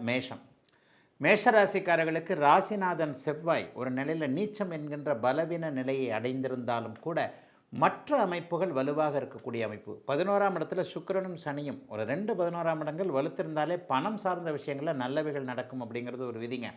மேஷம். மேஷராசிக்காரர்களுக்கு ராசிநாதன் செவ்வாய் ஒரு நிலையில் நீச்சம் என்கின்ற பலவீன நிலையை அடைந்திருந்தாலும் கூட மற்ற அமைப்புகள் வலுவாக இருக்கக்கூடிய அமைப்பு. 11ஆம் இடத்துல சுக்கிரனும் சனியும் ஒரு 11ஆம் இடங்கள் வலுத்திருந்தாலே பணம் சார்ந்த விஷயங்களில் நல்லவைகள் நடக்கும் அப்படிங்கிறது ஒரு விதிங்க.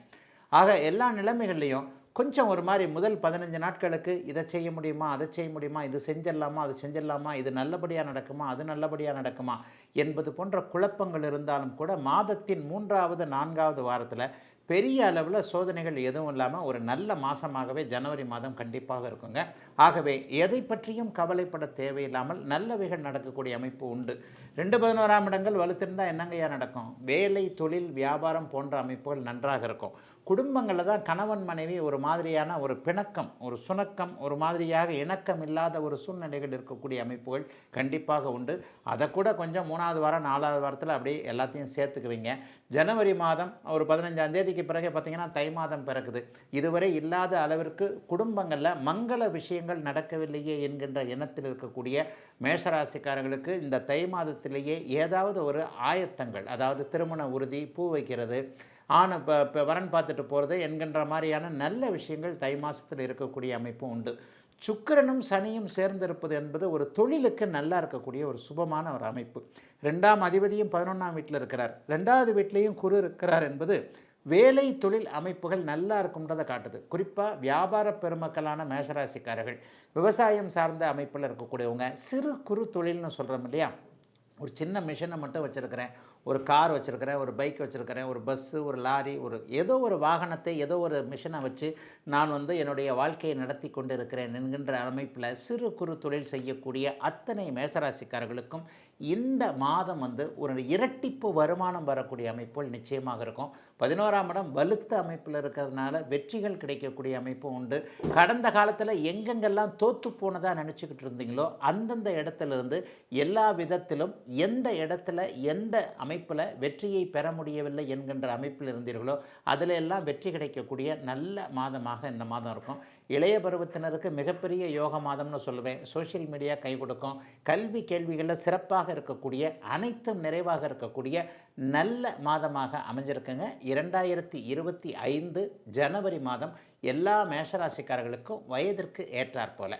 ஆக எல்லா நிலைமைகள்லையும் கொஞ்சம் ஒரு மாதிரி முதல் 15 நாட்களுக்கு இதை செய்ய முடியுமா, அதை செய்ய முடியுமா, இது செஞ்சிடலாமா, அது செஞ்சிடலாமா, இது நல்லபடியாக நடக்குமா, அது நல்லபடியாக நடக்குமா என்பது போன்ற குழப்பங்கள் இருந்தாலும் கூட மாதத்தின் 3வது 4வது வாரத்தில் பெரிய அளவில் சோதனைகள் எதுவும் இல்லாமல் ஒரு நல்ல மாதமாகவே ஜனவரி மாதம் கண்டிப்பாக இருக்குங்க. ஆகவே எதை பற்றியும் கவலைப்பட தேவையில்லாமல் நல்லவைகள் நடக்கக்கூடிய அமைப்பு உண்டு. 11ஆம் இடங்கள் வலுத்திருந்தால் என்னங்கய்யா நடக்கும்? வேலை, தொழில், வியாபாரம் போன்ற அமைப்புகள் நன்றாக இருக்கும். குடும்பங்களில் தான் கணவன் மனைவி ஒரு மாதிரியான ஒரு பிணக்கம், ஒரு சுணக்கம், ஒரு மாதிரியாக இணக்கம் இல்லாத ஒரு சூழ்நிலைகள் இருக்கக்கூடிய அமைப்புகள் கண்டிப்பாக உண்டு. அதை கூட கொஞ்சம் 3வது வாரம் 4வது வாரத்தில் அப்படியே எல்லாத்தையும் சேர்த்துக்குவீங்க. ஜனவரி மாதம் ஒரு 15ஆம் தேதிக்கு பிறகு பார்த்திங்கன்னா தை மாதம் பிறக்குது. இதுவரை இல்லாத அளவிற்கு குடும்பங்களில் மங்கள விஷயங்கள் நடக்கவில்லையே என்கின்ற எண்ணத்தில் இருக்கக்கூடிய மேஷராசிக்காரர்களுக்கு இந்த தை மாதத்திலேயே ஏதாவது ஒரு ஆயத்தங்கள், அதாவது திருமண உறுதி, பூ வைக்கிறது, இப்போ வரன் பார்த்துட்டு போகிறது என்கின்ற மாதிரியான நல்ல விஷயங்கள் தை மாதத்தில் இருக்கக்கூடிய அமைப்பும் உண்டு. சுக்கிரனும் சனியும் சேர்ந்திருப்பது என்பது ஒரு தொழிலுக்கு நல்லா இருக்கக்கூடிய ஒரு சுபமான ஒரு அமைப்பு. 2ஆம் அதிபதியும் 11ஆம் வீட்டில் இருக்கிறார், 2வது வீட்டிலையும் குரு இருக்கிறார் என்பது வேலை தொழில் அமைப்புகள் நல்லா இருக்கும்ன்றதை காட்டுது. குறிப்பாக வியாபார பெருமக்களான மேஷராசிக்காரர்கள், விவசாயம் சார்ந்த அமைப்பில் இருக்கக்கூடியவங்க, சிறு குறு தொழில்னு சொல்கிறோம் இல்லையா, ஒரு சின்ன மிஷினை மட்டும் வச்சுருக்கிறேன், ஒரு கார் வச்சுருக்கிறேன், ஒரு பைக் வச்சுருக்கிறேன், ஒரு பஸ்ஸு, ஒரு லாரி, ஏதோ ஒரு வாகனத்தை, ஏதோ ஒரு மிஷினை வச்சு நான் என்னுடைய வாழ்க்கையை நடத்தி கொண்டு இருக்கிறேன் என்கின்ற அமைப்பில் சிறு குறு தொழில் செய்யக்கூடிய அத்தனை மேஷராசிக்காரர்களுக்கும் இந்த மாதம் ஒரு இரட்டிப்பு வருமானம் வரக்கூடிய அமைப்புகள் நிச்சயமாக இருக்கும். 11ஆம் இடம் வலுத்த அமைப்பில் இருக்கிறதுனால வெற்றிகள் கிடைக்கக்கூடிய அமைப்பும் உண்டு. கடந்த காலத்தில் எங்கெங்கெல்லாம் தோற்று போனதாக நினச்சிக்கிட்டு இருந்தீங்களோ அந்தந்த இடத்துலேருந்து எல்லா விதத்திலும் எந்த இடத்துல எந்த அமைப்பில் வெற்றியை பெற முடியவில்லை என்கின்ற அமைப்பில் இருந்தீர்களோ அதில் எல்லாம் வெற்றி கிடைக்கக்கூடிய நல்ல மாதமாக இந்த மாதம் இருக்கும். இளைய பருவத்தினருக்கு மிகப்பெரிய யோக மாதம்னு சொல்லுவேன். சோஷியல் மீடியா கை கொடுக்கும். கல்வி கேள்விகளில் சிறப்பாக இருக்கக்கூடிய, அனைத்தும் நிறைவாக இருக்கக்கூடிய நல்ல மாதமாக அமைஞ்சிருக்குங்க. 2025 ஜனவரி மாதம் எல்லா மேஷராசிக்காரர்களுக்கும் வயதிற்கு ஏற்றாற்போல.